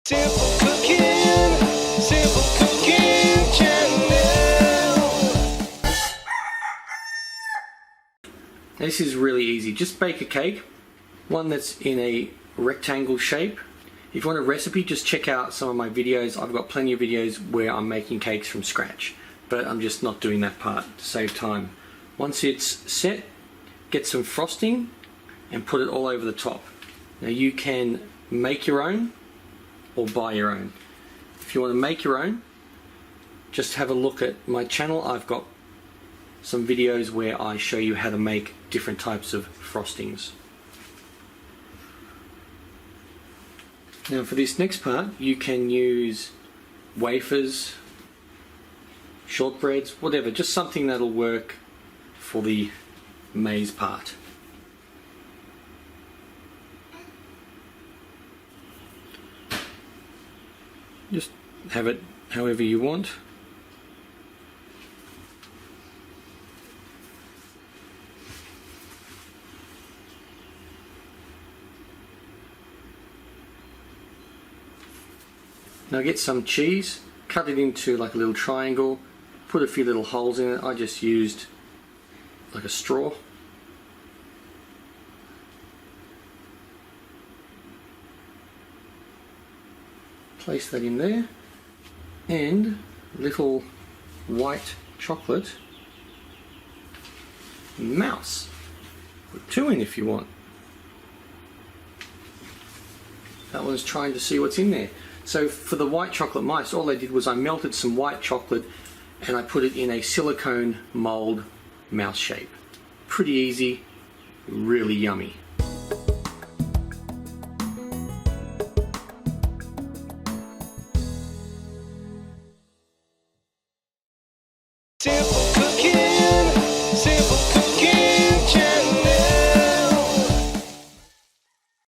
Simple cooking, simple cooking channel. This is really easy. Just bake a cake, one that's in a rectangle shape. If you want a recipe, just check out some of my videos. I've got plenty of videos where I'm making cakes from scratch, but I'm just not doing that part to save time. Once it's set, get some frosting and put it all over the top. Now you can make your own or buy your own. If you want to make your own, just have a look at my channel. I've got some videos where I show you how to make different types of frostings. Now for this next part, you can use wafers, shortbreads, whatever, just something that'll work for the maize part. Just have it however you want. Now get some cheese, cut it into like a little triangle, put a few little holes in it. I just used like a straw. Place that in there, and little white chocolate mouse. Put two in if you want. That one's trying to see what's in there. So for the white chocolate mice, all I did was I melted some white chocolate and I put it in a silicone mold mouse shape. Pretty easy, really yummy. Simple cooking.